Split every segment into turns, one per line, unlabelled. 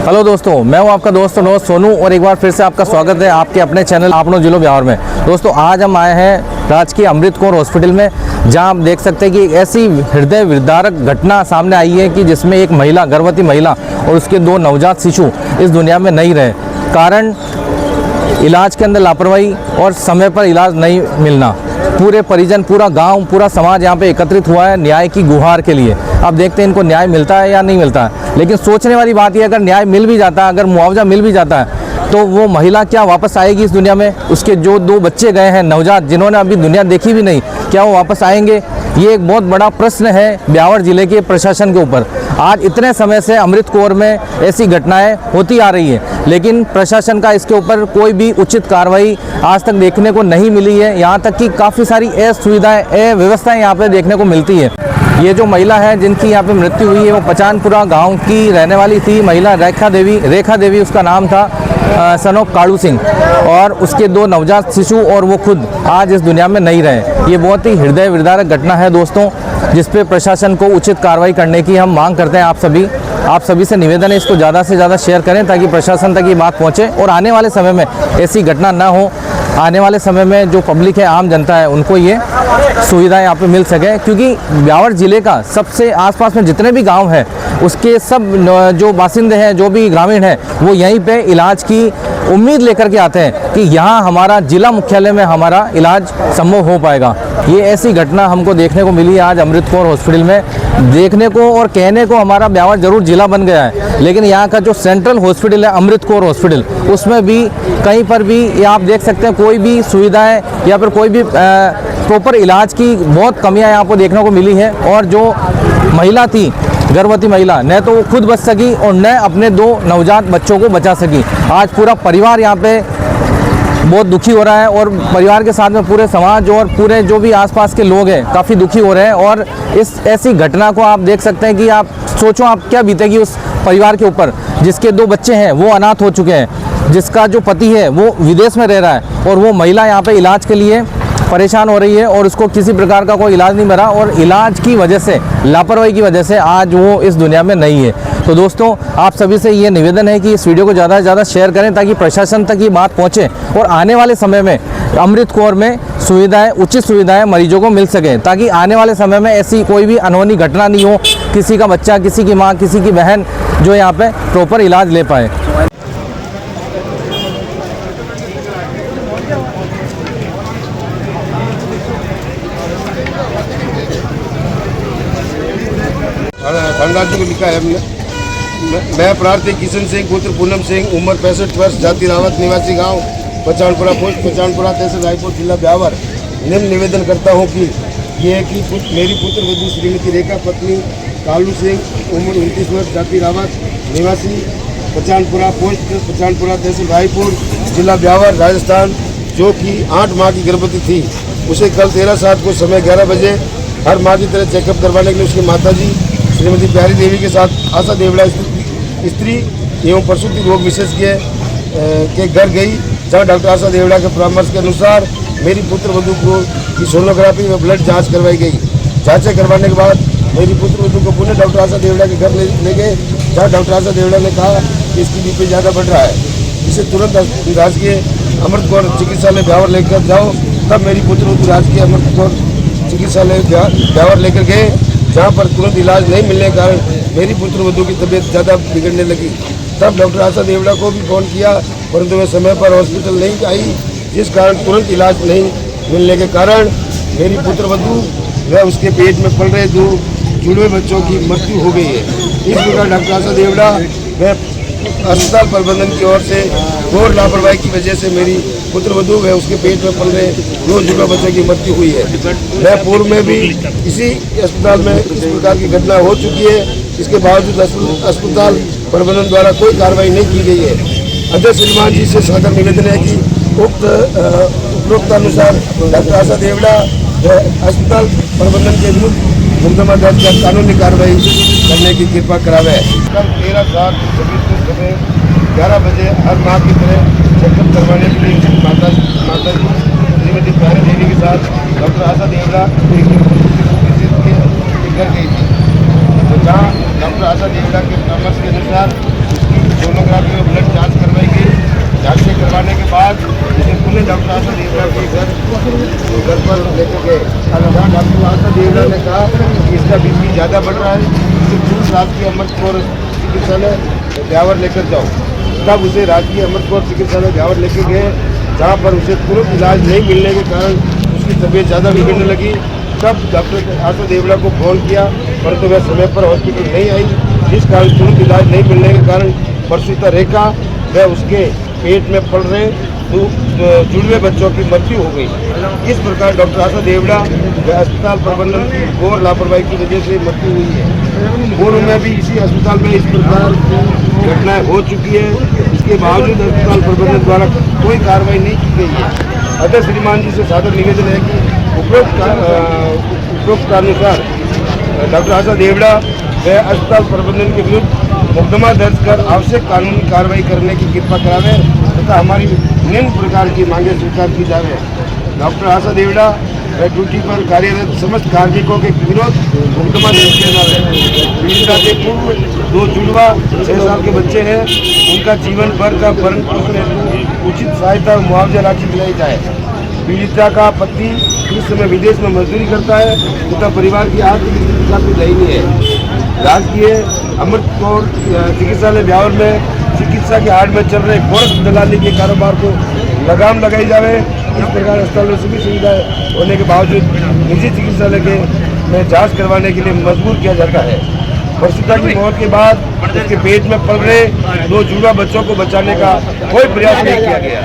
Hello दोस्तों, मैं हूं आपका दोस्त सोनू और एक बार फिर से आपका स्वागत है आपके अपने चैनल आपनो जिलो बिहार में। दोस्तों आज हम आए हैं राजकीय अमृत कौर हॉस्पिटल में, जहां आप देख सकते हैं कि एक ऐसी हृदय विदारक घटना सामने आई है कि जिसमें एक महिला, गर्भवती महिला और उसके 2 नवजात शिशु इस दुनिया में नहीं रहे। कारण इलाज के अंदर लापरवाही और समय पर इलाज नहीं मिलना। पूरे परिजन, पूरा गांव, पूरा समाज यहाँ पे एकत्रित हुआ है न्याय की गुहार के लिए। अब देखते हैं इनको न्याय मिलता है या नहीं मिलता है। लेकिन सोचने वाली बात यह, अगर न्याय मिल भी जाता है, अगर मुआवजा मिल भी जाता है, तो वो महिला क्या वापस आएगी इस दुनिया में? उसके जो 2 बच्चे गए हैं नवजात, जिन्होंने अभी दुनिया देखी भी नहीं, क्या वो वापस आएंगे? ये एक बहुत बड़ा प्रश्न है ब्यावर जिले के प्रशासन के ऊपर। आज इतने समय से अमृत कौर में ऐसी घटनाएं होती आ रही है, लेकिन प्रशासन का इसके ऊपर कोई भी उचित कार्रवाई आज तक देखने को नहीं मिली है। यहाँ तक कि काफ़ी सारी असुविधाएं, अव्यवस्थाएं यहाँ पे देखने को मिलती है। ये जो महिला है जिनकी यहाँ पे मृत्यु हुई है, वो पचानपुरा गांव की रहने वाली थी। महिला रेखा देवी उसका नाम था, सन ऑफ काड़ू सिंह, और उसके 2 नवजात शिशु और वो खुद आज इस दुनिया में नहीं रहे। ये बहुत ही हृदय विदारक घटना है दोस्तों, जिस पे प्रशासन को उचित कार्रवाई करने की हम मांग करते हैं। आप सभी से निवेदन है, इसको ज़्यादा से ज़्यादा शेयर करें ताकि प्रशासन तक ये बात पहुँचे और आने वाले समय में ऐसी घटना ना हो। आने वाले समय में जो पब्लिक है, आम जनता है, उनको ये सुविधाएं यहाँ पे मिल सके, क्योंकि ब्यावर जिले का सबसे आसपास में जितने भी गांव हैं, उसके सब जो बासिंदे हैं, जो भी ग्रामीण हैं, वो यहीं पे इलाज की उम्मीद लेकर के आते हैं कि यहाँ हमारा जिला मुख्यालय में हमारा इलाज संभव हो पाएगा। ये ऐसी घटना हमको देखने को मिली आज अमृत कौर हॉस्पिटल में। देखने को और कहने को हमारा ब्यावर जरूर जिला बन गया है, लेकिन यहाँ का जो सेंट्रल हॉस्पिटल है अमृत कौर हॉस्पिटल, उसमें भी कहीं पर भी ये आप देख सकते हैं कोई भी सुविधाएं या फिर कोई भी प्रॉपर इलाज की बहुत कमियां यहाँ पर देखने को मिली है। और जो महिला थी, गर्भवती महिला, न तो वो खुद बच सकी और न अपने 2 नवजात बच्चों को बचा सकी। आज पूरा परिवार यहाँ पे बहुत दुखी हो रहा है और परिवार के साथ में पूरे समाज और पूरे जो भी आसपास के लोग हैं काफ़ी दुखी हो रहे हैं। और इस ऐसी घटना को आप देख सकते हैं कि आप सोचो आप क्या बीतेगी उस परिवार के ऊपर जिसके 2 बच्चे हैं, वो अनाथ हो चुके हैं, जिसका जो पति है वो विदेश में रह रहा है और वो महिला यहाँ पे इलाज के लिए परेशान हो रही है और उसको किसी प्रकार का कोई इलाज नहीं मिला और इलाज की वजह से, लापरवाही की वजह से आज वो इस दुनिया में नहीं है। तो दोस्तों आप सभी से ये निवेदन है कि इस वीडियो को ज़्यादा से ज़्यादा शेयर करें ताकि प्रशासन तक ये बात पहुँचे और आने वाले समय में अमृत कौर में सुविधाएं, उचित सुविधाएं मरीजों को मिल सकें, ताकि आने वाले समय में ऐसी कोई भी अनहोनी घटना नहीं हो, किसी का बच्चा, किसी की माँ, किसी की बहन जो यहाँ पर प्रॉपर इलाज ले पाए।
धनराज को लिखा है हमने। मैं प्रार्थी किशन सिंह, पुत्र पूनम सिंह, उम्र 65 वर्ष, जाति रावत, निवासी गांव पचानपुरा, पोस्ट पचानपुरा, तहसील रायपुर, जिला ब्यावर। निम्न निवेदन करता हूं कि ये है कि मेरी पुत्र वधू श्रीमती रेखा, पत्नी कालू सिंह, उम्र 29 वर्ष, जाति रावत, निवासी पचानपुरा, पोस्ट पचानपुरा, तहसील रायपुर, जिला ब्यावर, राजस्थान, जो कि 8 माह की गर्भवती थी। उसे कल 13/7 को समय 11 बजे हर माह की तरह चेकअप करवाने के लिए उसकी माताजी श्रीमती प्यारी देवी के साथ आशा देवड़ा स्त्री एवं प्रसूति रोग विशेषज्ञ के घर गई, जहां डॉक्टर आशा देवड़ा के परामर्श के अनुसार मेरी पुत्र वधू को की सोनोग्राफी व ब्लड जांच करवाई गई। जांचें करवाने के बाद मेरी पुत्र वधू को पुनः डॉक्टर आशा देवड़ा के घर ले गए, जहाँ डॉक्टर आशा देवड़ा ने कहा कि इसकी बीपी ज़्यादा बढ़ रहा है, इसे तुरंत राजकीय अमृत कौर चिकित्सालय ब्यावर लेकर जाओ। तब मेरी पुत्र वधू राजकीय अमृत कौर चिकित्सालय ब्यावर लेकर गए, जहाँ पर तुरंत इलाज नहीं मिलने के कारण मेरी पुत्र वधू की तबीयत ज़्यादा बिगड़ने लगी। तब डॉक्टर आशा देवड़ा को भी फ़ोन किया, परंतु वह समय पर हॉस्पिटल नहीं आई, जिस कारण तुरंत इलाज नहीं मिलने के कारण मेरी पुत्र वधू व उसके पेट में पल रहे 2 जुड़वे बच्चों की मृत्यु हो गई है। इस प्रकार डॉक्टर आशा देवड़ा व अस्पताल प्रबंधन की ओर से घोर लापरवाही की वजह से मेरी पुत्र वधू व उसके पेट में पल रहे 2 जुड़वा बच्चों की मृत्यु हुई है। मैं पूर्व में भी इसी अस्पताल में इस प्रकार की घटना हो चुकी है, इसके बावजूद अस्पताल प्रबंधन द्वारा कोई कार्रवाई नहीं की गई है। अध्यक्ष श्रीमान जी से सादर निवेदन है कि उपरोक्त अनुसार डॉक्टर आशा देवड़ा अस्पताल प्रबंधन के विरुद्ध मुकदमा दर्ज कर कानूनी कार्रवाई करने की कृपा करावे। कल 13/7 सुबह 11 बजे हर माह की तरह चेकअप करवाने के लिए माता श्रीमती प्यारी देवी के साथ डॉक्टर आशा देवड़ा के घर गई थी, तो जहाँ डॉक्टर आशा देवड़ा के परामर्श के अनुसार दोनों बाद उसे पुणे डॉक्टर आशा देवड़ा के घर पर लेकर गए। जहाँ डॉक्टर आशा देवड़ा ने कहा कि इसका बीपी ज़्यादा बढ़ रहा है, इसे तुरंत राजकीय अमृत कौर चिकित्सालय ब्यावर लेकर जाओ। तब उसे राजकीय अमृत कौर चिकित्सालय ब्यावर लेकर गए, जहाँ पर उसे तुरंत इलाज नहीं मिलने के कारण उसकी तबीयत ज़्यादा बिगड़ने लगी। तब डॉक्टर आशा देवड़ा को फ़ोन किया, परंतु वह समय पर हॉस्पिटल नहीं आई, जिस कारण तुरंत इलाज नहीं मिलने के कारण परसुता रेखा व उसके पेट में पल रहे जुड़वे बच्चों की मृत्यु हो गई। इस प्रकार डॉक्टर आशा देवड़ा व अस्पताल प्रबंधन की घोर लापरवाही की वजह से मृत्यु हुई है। पूर्व में भी इसी अस्पताल में इस प्रकार की घटनाएं हो चुकी है, इसके बावजूद अस्पताल प्रबंधन द्वारा कोई कार्रवाई नहीं की गई है। अतः श्रीमान जी से सादर निवेदन है कि उपरोक्त अनुसार डॉक्टर आशा देवड़ा व अस्पताल प्रबंधन के विरुद्ध मुकदमा दर्ज कर आवश्यक कानूनी कार्रवाई करने की कृपा करावे तथा हमारी निम्न प्रकार की मांगे स्वीकार की जावे। डॉक्टर आशा देवड़ा व ड्यूटी पर कार्यरत समस्त कार्मिकों के विरोध मुकदमा दर्ज किया जावे। पीड़िता के पूर्व 2 जुड़वा 6 साल के बच्चे हैं, उनका जीवन भर का भरण पोषण हेतु उचित सहायता और मुआवजा राशि दिलाई जाए। पीड़िता का पति इस समय विदेश में मजदूरी करता है तथा परिवार की आर्थिक स्थिति काफी दयनीय है। राजकीय अमृत कौर चिकित्सालय ब्यावर में चिकित्सा के आड़ में चल रहे गोरख दलाली के कारोबार को लगाम लगाई जावे। इस प्रकार अस्पताल में सभी सुविधाएं होने के बावजूद निजी चिकित्सालय के में जांच करवाने के लिए मजबूर किया जाता है। परसुता की मौत के बाद उसके पेट में पल रहे 2 जुड़वा बच्चों को बचाने का कोई प्रयास नहीं किया गया।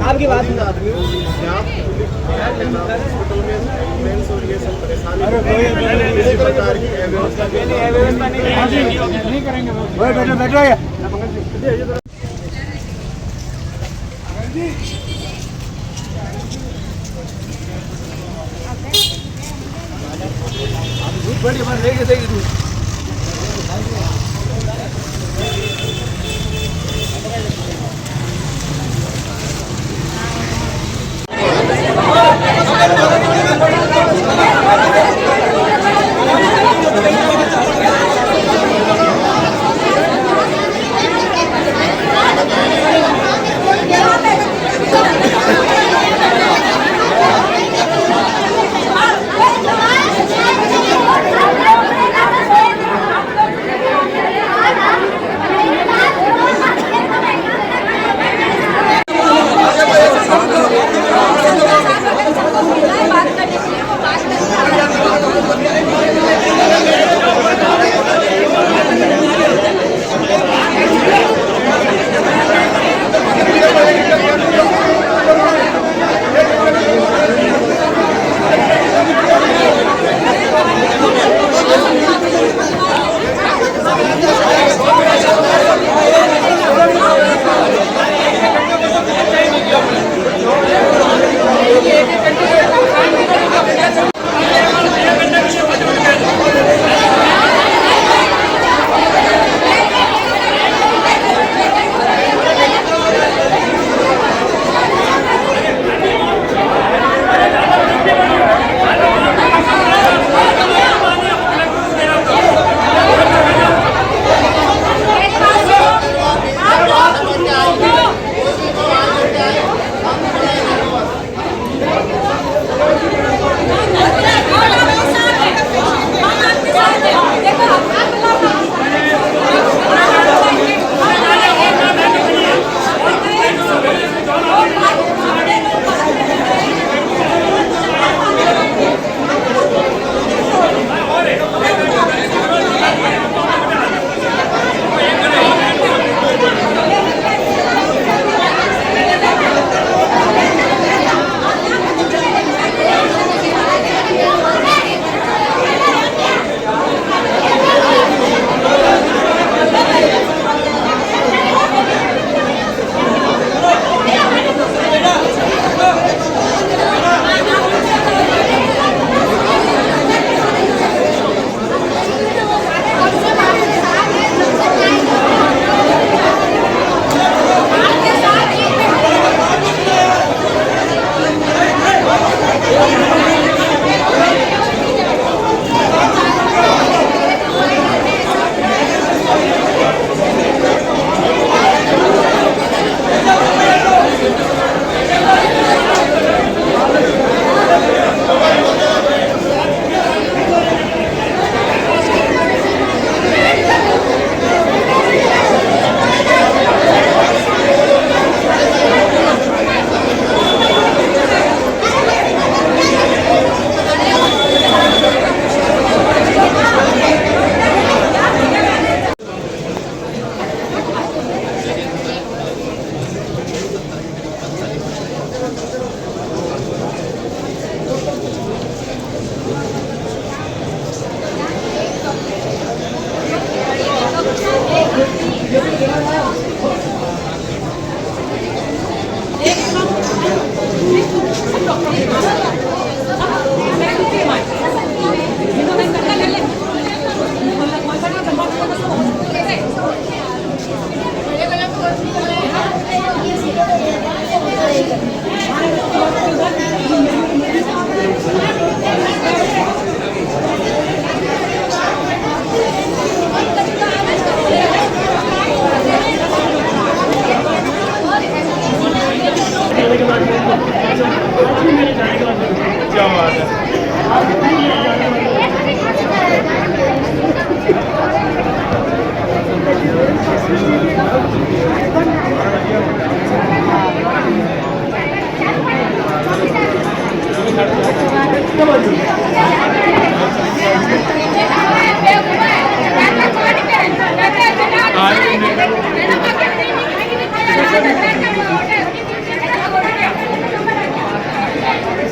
आपकी बात नहीं करेंगे। बैठो बड़ी बात लेके देगी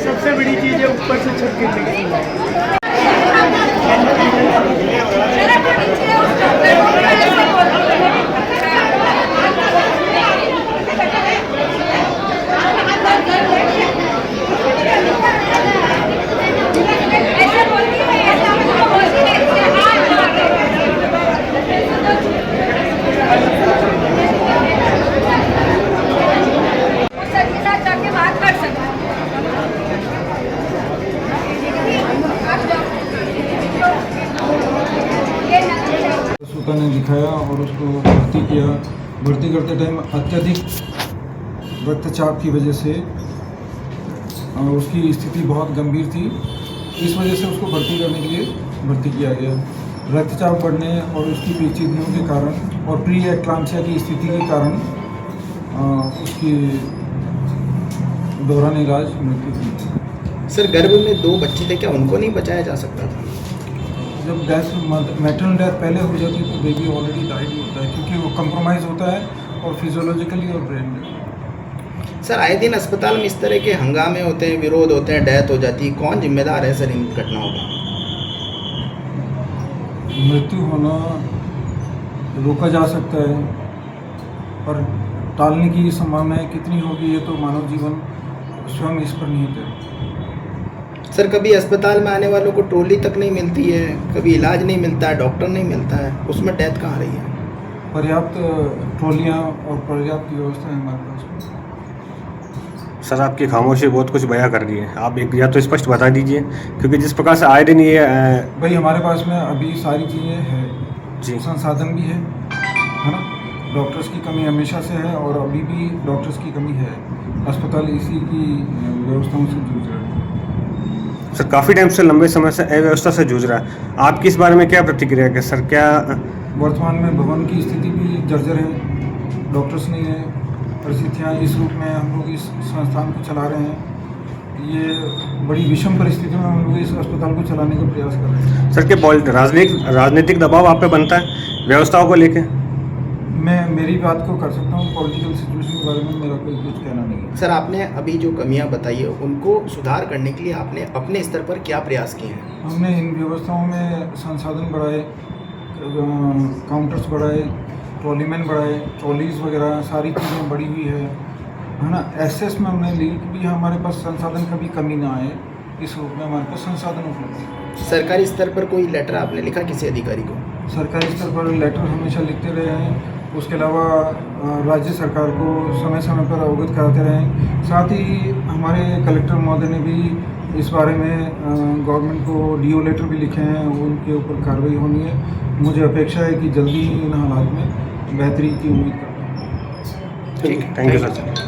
सबसे बड़ी चीज है ऊपर से छत गिरने की।
सूता ने दिखाया और उसको भर्ती किया। भर्ती करते टाइम अत्यधिक रक्तचाप की वजह से उसकी स्थिति बहुत गंभीर थी। इस वजह से उसको भर्ती करने के लिए भर्ती किया गया। रक्तचाप बढ़ने और उसकी पेचीदगियों के कारण और प्री एक्लाम्सिया की स्थिति के कारण उसकी दौरान इलाज मृत्यु हुई।
सर गर्भ में 2 बच्चे थे, क्या उनको नहीं बचाया जा सकता था?
जब डेथ मैटरनल डेथ पहले हो जाती है तो बेबी ऑलरेडी डाइड ही होता है, क्योंकि वो कंप्रोमाइज़ होता है और फिजियोलॉजिकली और ब्रेन में।
सर आए दिन अस्पताल में इस तरह के हंगामे होते हैं, विरोध होते हैं, डेथ हो जाती है, कौन जिम्मेदार है सर इन घटनाओं का?
मृत्यु होना रोका जा सकता है और टालने की संभावनाएं कितनी होगी ये तो मानव जीवन स्वयं इस पर निहित है।
सर कभी अस्पताल में आने वालों को ट्रॉली तक नहीं मिलती है, कभी इलाज नहीं मिलता है, डॉक्टर नहीं मिलता है, उसमें डेथ कहाँ रही है?
पर्याप्त ट्रॉलियाँ और पर्याप्त व्यवस्था है हमारे पास।
सर आपकी खामोशी बहुत कुछ बयां कर रही है, आप एक या तो स्पष्ट बता दीजिए, क्योंकि जिस प्रकार से आए दिन ये
भाई हमारे पास में अभी सारी चीज़ें हैं
जी।
संसाधन भी है ना। डॉक्टर्स की कमी हमेशा से है और अभी भी डॉक्टर्स की कमी है। अस्पताल इसी की व्यवस्थाओं से जूझ रहा है।
सर काफ़ी टाइम से लंबे समय से अव्यवस्था से जूझ रहा है, आपकी इस बारे में क्या प्रतिक्रिया है? सर क्या
वर्तमान में भवन की स्थिति भी जर्जर है, डॉक्टर्स नहीं है, परिस्थितियाँ इस रूप में हम लोग इस संस्थान को चला रहे हैं। ये बड़ी विषम परिस्थितियों में हम लोग इस अस्पताल को चलाने का प्रयास कर रहे हैं।
सर के राजनीतिक दबाव आप पे बनता है व्यवस्थाओं को लेके?
मैं मेरी बात को कर सकता हूँ, पॉलिटिकल सिचुएशन के बारे में मेरा कोई कुछ कहना नहीं है।
सर आपने अभी जो कमियां बताई है उनको सुधार करने के लिए आपने अपने स्तर पर क्या प्रयास किए हैं?
हमने इन व्यवस्थाओं में संसाधन बढ़ाए, काउंटर्स बढ़ाए, ट्रॉलीमैन बढ़ाए, ट्रॉलीज वगैरह सारी चीज़ें बढ़ी हुई है ना। एक्सेस में हमने ली कि हमारे पास संसाधन कभी कमी ना आए, इस रूप में हमारे पास संसाधन उपलब्ध है।
सरकारी स्तर पर कोई लेटर आपने लिखा किसी अधिकारी को?
सरकारी स्तर पर लेटर हमेशा लिखते रहे हैं। उसके अलावा राज्य सरकार को समय समय पर अवगत कराते रहे हैं। साथ ही हमारे कलेक्टर महोदय ने भी इस बारे में गवर्नमेंट को डीओ लेटर भी लिखे हैं, उनके ऊपर कार्रवाई होनी है। मुझे अपेक्षा है कि जल्दी ही इन हालात में बेहतरी की उम्मीद करता हूँ।
Thank you sir.